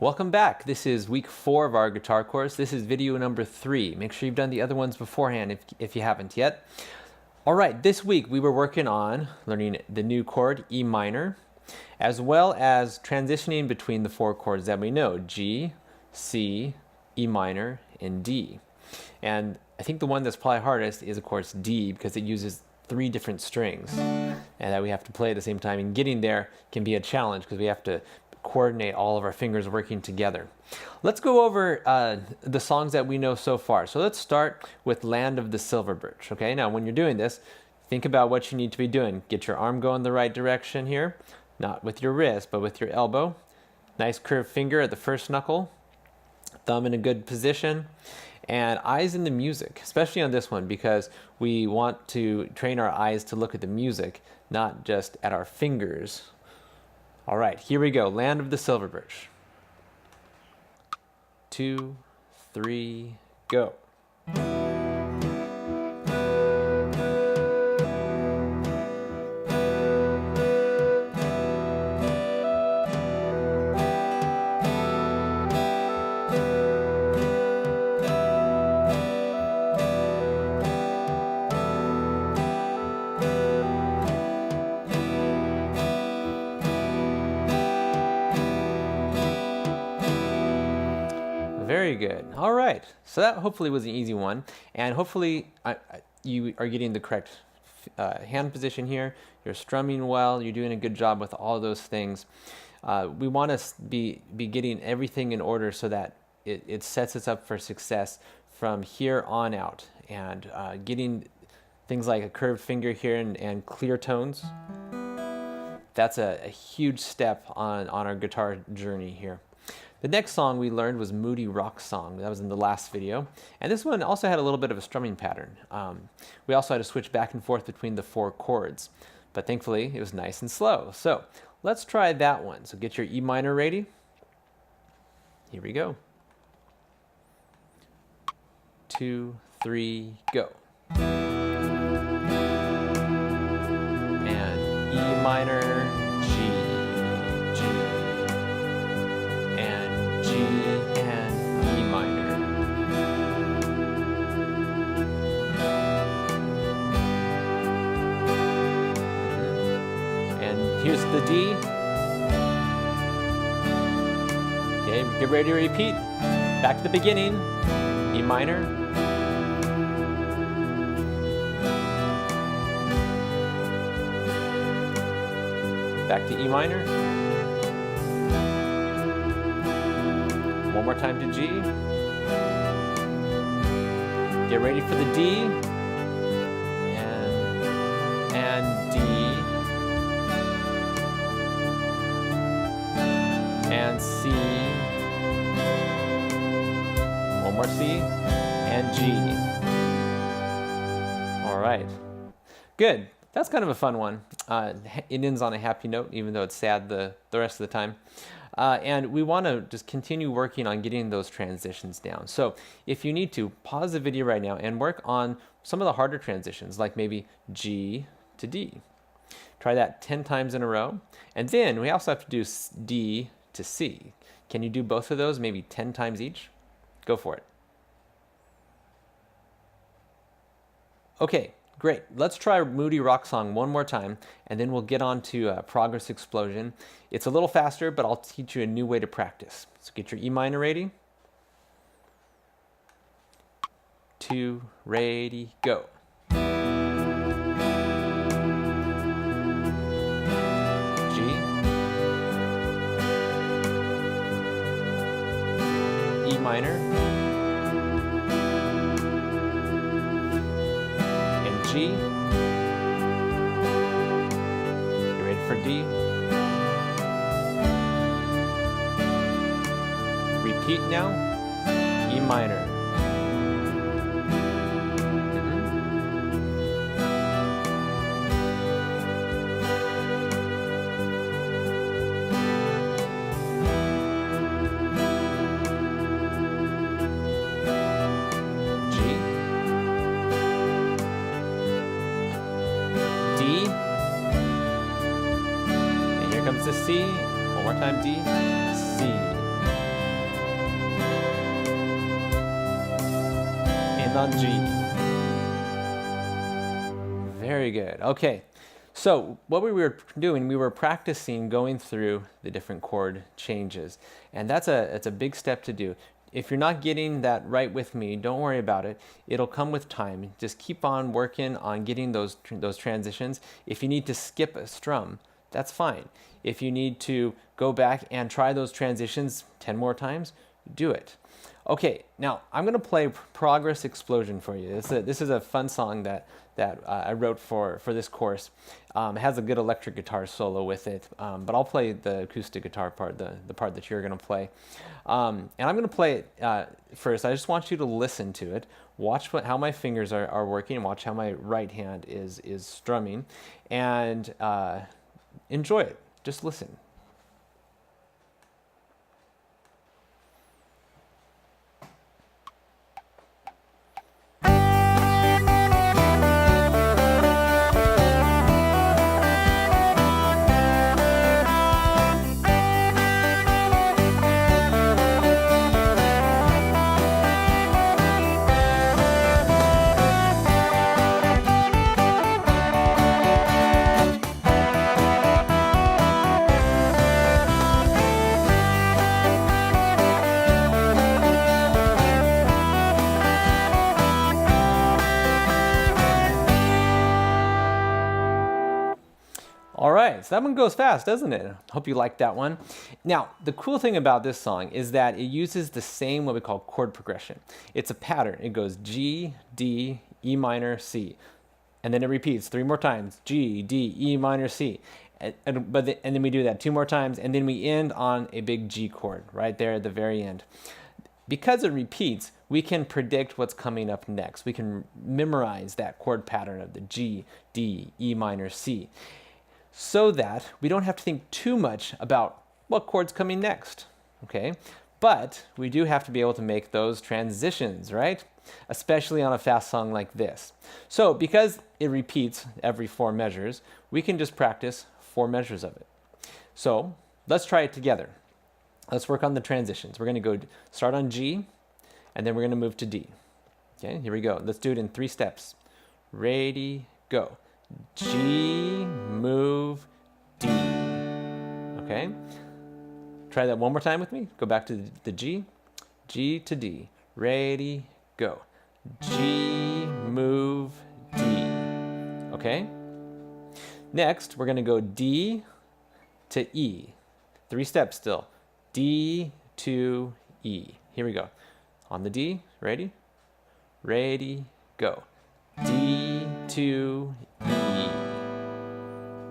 Welcome back. This is week 4 of our guitar course. This is video number 3. Make sure you've done the other ones beforehand if you haven't yet. All right, this week we were working on learning the new chord E minor, as well as transitioning between the 4 chords that we know, G, C, E minor, and D. And I think the one that's probably hardest is, of course, D, because it uses 3 different strings and that we have to play at the same time. And getting there can be a challenge because we have to coordinate all of our fingers working together. Let's go over the songs that we know so far. So let's start with Land of the Silver Birch. Okay, now when you're doing this, think about what you need to be doing. Get your arm going the right direction here, not with your wrist, but with your elbow. Nice curved finger at the first knuckle, thumb in a good position, and eyes in the music, especially on this one, because we want to train our eyes to look at the music, not just at our fingers. All right, here we go. Land of the Silver Birch. 2, 3, go. Very good. All right. So that hopefully was an easy one. And hopefully you are getting the correct hand position here. You're strumming well. You're doing a good job with all those things. We want to be getting everything in order so that it sets us up for success from here on out. And getting things like a curved finger here and clear tones. That's a huge step on our guitar journey here. The next song we learned was Moody Rock Song. That was in the last video. And this one also had a little bit of a strumming pattern. We also had to switch back and forth between the 4 chords. But thankfully, it was nice and slow. So let's try that one. So get your E minor ready. Here we go. 2, 3, go. And E minor, here's the D. Okay, get ready to repeat. Back to the beginning. E minor. Back to E minor. One more time to G. Get ready for the D. And D. And C, one more C, and G. All right, good. That's kind of a fun one. It ends on a happy note, even though it's sad the rest of the time. And we want to just continue working on getting those transitions down. So if you need to, pause the video right now and work on some of the harder transitions, like maybe G to D. Try that 10 times in a row. And then we also have to do D to C. Can you do both of those, maybe 10 times each? Go for it. Okay, great. Let's try Moody Rock Song one more time, and then we'll get on to Progress Explosion. It's a little faster, but I'll teach you a new way to practice. So get your E minor ready. 2, ready, go. E minor, and G. Get ready for D. Repeat now, E minor. And here comes the C. One more time, D, C. end on G. Very good. Okay. So what we were doing, we were practicing going through the different chord changes. And it's a big step to do. If you're not getting that right with me, don't worry about it. It'll come with time. Just keep on working on getting those transitions. If you need to skip a strum, that's fine. If you need to go back and try those transitions 10 more times, do it. Okay, now I'm going to play Progress Explosion for you. This is a fun song that I wrote for this course. It has a good electric guitar solo with it, but I'll play the acoustic guitar part, the part that you're going to play. And I'm going to play it first. I just want you to listen to it. Watch how my fingers are working. Watch how my right hand is strumming. And enjoy it. Just listen. All right, so that one goes fast, doesn't it? Hope you liked that one. Now, the cool thing about this song is that it uses the same what we call chord progression. It's a pattern. It goes G, D, E minor, C. And then it repeats 3 more times, G, D, E minor, C. And then we do that 2 more times, and then we end on a big G chord right there at the very end. Because it repeats, we can predict what's coming up next. We can memorize that chord pattern of the G, D, E minor, C, so that we don't have to think too much about what chord's coming next, okay? But we do have to be able to make those transitions, right? Especially on a fast song like this. So because it repeats every 4 measures, we can just practice 4 measures of it. So let's try it together. Let's work on the transitions. We're going to go start on G, and then we're going to move to D. Okay, here we go. Let's do it in 3 steps. Ready, go. G, move, D. Okay? Try that one more time with me. Go back to the G, G to D. Ready, go. G, move, D. Okay? Next, we're going to go D to E. 3 steps still. D to E. Here we go. On the D, ready? Ready, go. D to E.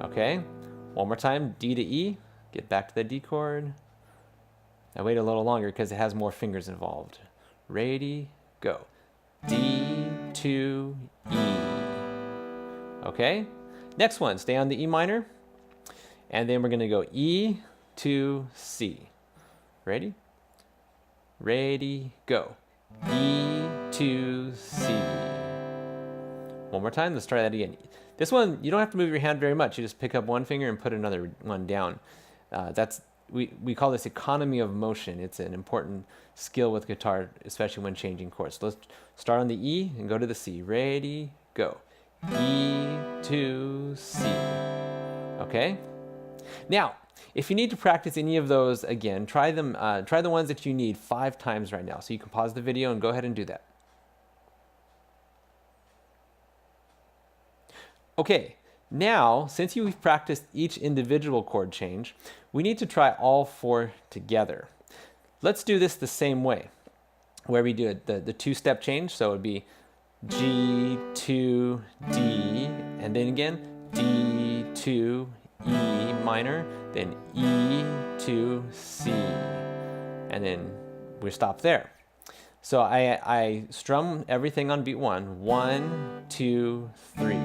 Okay, one more time, D to E. Get back to the D chord. I wait a little longer because it has more fingers involved. Ready, go. D to E. Okay, next one, stay on the E minor. And then we're going to go E to C. Ready? Ready, go. E to C. One more time, let's try that again. This one, you don't have to move your hand very much. You just pick up one finger and put another one down. We call this economy of motion. It's an important skill with guitar, especially when changing chords. So let's start on the E and go to the C. Ready, go. E to C. Okay? Now, if you need to practice any of those again, try them. Try the ones that you need 5 times right now. So you can pause the video and go ahead and do that. Okay, now, since you've practiced each individual chord change, we need to try all 4 together. Let's do this the same way, where we do it, the 2-step change. So it would be G to D, and then again, D to E minor, then E to C, and then we stop there. So I strum everything on beat 1, 1, 2, 3.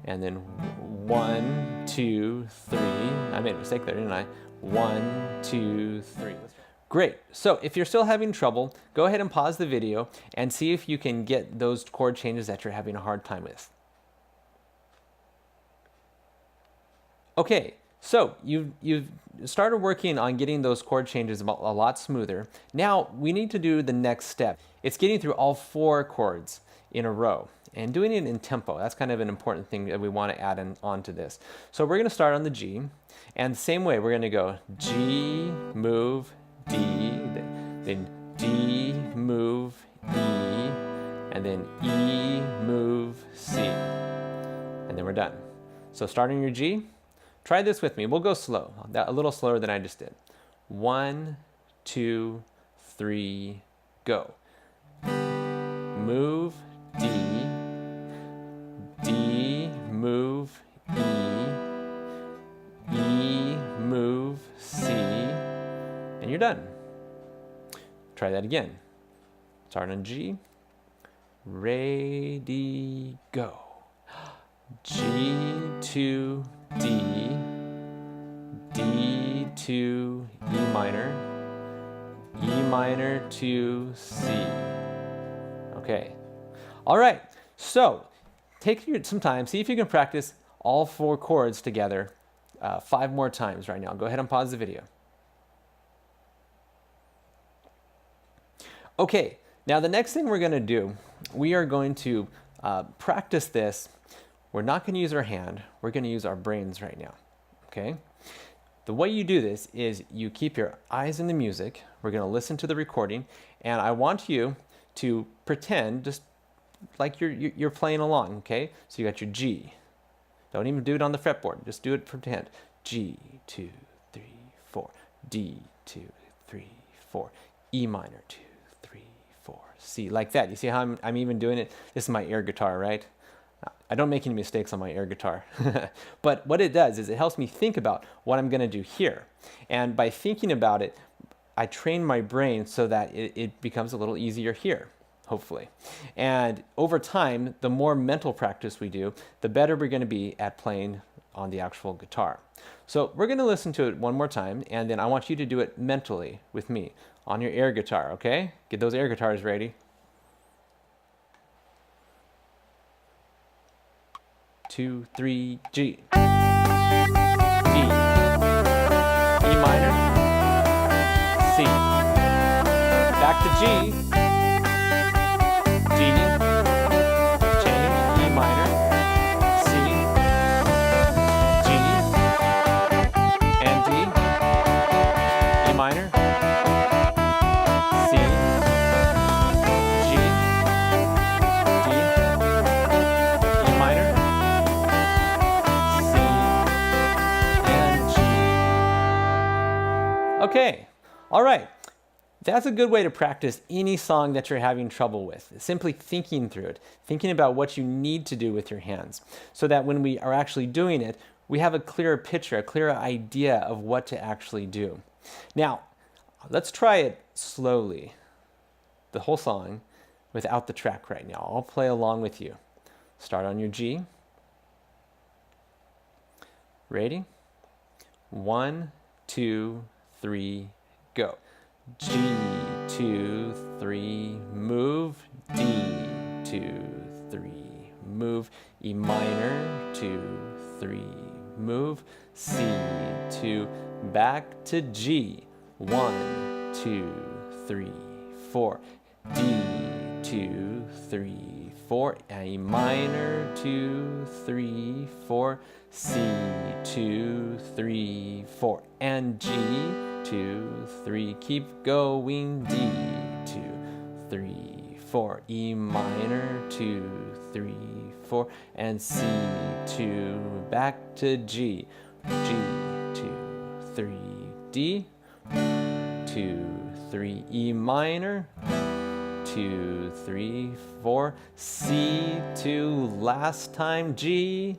And then 1, 2, 3. I made a mistake there, didn't I? 1, 2, 3. Great. So if you're still having trouble, go ahead and pause the video and see if you can get those chord changes that you're having a hard time with. Okay, So you've started working on getting those chord changes a lot smoother. Now we need to do the next step. It's getting through all 4 chords in a row and doing it in tempo. That's kind of an important thing that we want to add onto this. So we're going to start on the G, and the same way we're going to go G, move, D, then D, move, E, and then E, move, C, and then we're done. So starting your G, try this with me. We'll go slow, a little slower than I just did. 1, 2, 3, go. Move, D, D, move, E, E, move, C, and you're done. Try that again. Start on G. Ready, go. G to D, D to E minor to C. Okay. All right. So take some time. See if you can practice all 4 chords together 5 more times right now. Go ahead and pause the video. Okay. Now the next thing we're going to do, we are going to practice this. We're not going to use our hand. We're going to use our brains right now. Okay? The way you do this is you keep your eyes in the music. We're going to listen to the recording, and I want you to pretend just like you're playing along, okay? So you got your G. Don't even do it on the fretboard. Just do it pretend. G, 2, 3, 4. D, 2, 3, 4. E minor, 2, 3, 4. C, like that. You see how I'm even doing it? This is my air guitar, right? I don't make any mistakes on my air guitar. But what it does is it helps me think about what I'm going to do here. And by thinking about it, I train my brain so that it becomes a little easier here, hopefully. And over time, the more mental practice we do, the better we're going to be at playing on the actual guitar. So we're going to listen to it one more time, and then I want you to do it mentally with me on your air guitar, okay? Get those air guitars ready. 2, 3, G. D. E minor. C. Back to G. D. Change. E minor. C. G. And D. E minor. C. G. D. E minor. Okay, all right. That's a good way to practice any song that you're having trouble with. Simply thinking through it, thinking about what you need to do with your hands, so that when we are actually doing it, we have a clearer picture, a clearer idea of what to actually do. Now, let's try it slowly, the whole song, without the track right now. I'll play along with you. Start on your G. Ready? 1, 2, 3, go. G, 2, 3, move. D, 2, 3, move. E minor, 2, 3, move. C, 2, back to G. 1, 2, 3, 4. D, 2, 3, 4. E minor, 2, 3, 4. C, 2, 3, 4. And G, 2, 3, keep going. D, 2, 3, 4. E minor, 2, 3, 4. And C, 2, back to G. G, 2, 3, D, 2, 3, E minor, 2, 3, 4. C, 2, last time G.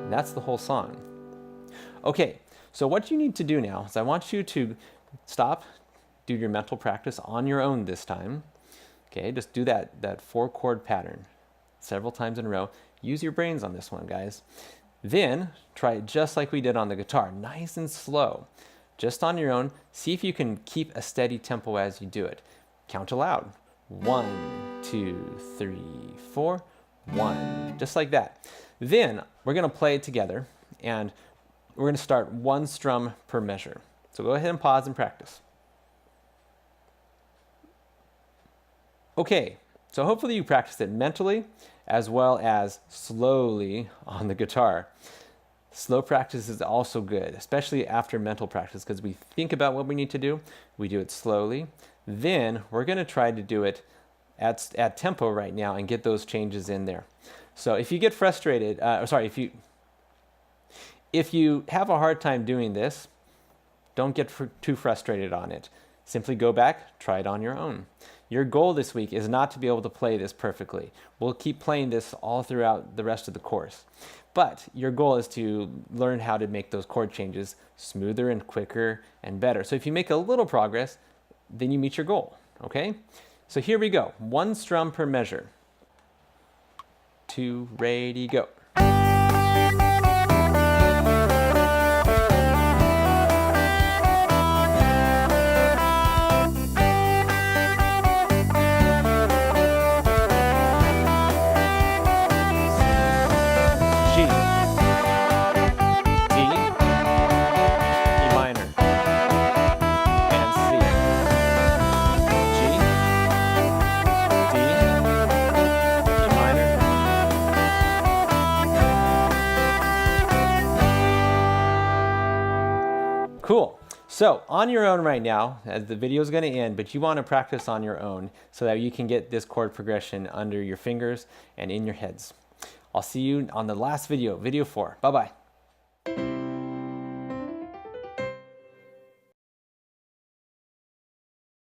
That's the whole song. Okay, so what you need to do now is I want you to stop, do your mental practice on your own this time. Okay, just do that 4-chord pattern several times in a row. Use your brains on this one, guys. Then try it just like we did on the guitar, nice and slow. Just on your own, see if you can keep a steady tempo as you do it. Count aloud. 1, 2, 3, 4, 1, just like that. Then we're going to play it together, and we're going to start one strum per measure. So go ahead and pause and practice. Okay, so hopefully you practiced it mentally as well as slowly on the guitar. Slow practice is also good, especially after mental practice, because we think about what we need to do, we do it slowly. Then we're going to try to do it at tempo right now and get those changes in there. So if you get frustrated, if you have a hard time doing this, don't get too frustrated on it. Simply go back, try it on your own. Your goal this week is not to be able to play this perfectly. We'll keep playing this all throughout the rest of the course. But your goal is to learn how to make those chord changes smoother and quicker and better. So if you make a little progress, then you meet your goal, okay? So here we go, one strum per measure. 2, ready, go. Cool. So on your own right now, as the video is going to end, but you want to practice on your own so that you can get this chord progression under your fingers and in your heads. I'll see you on the last video, video 4. Bye-bye.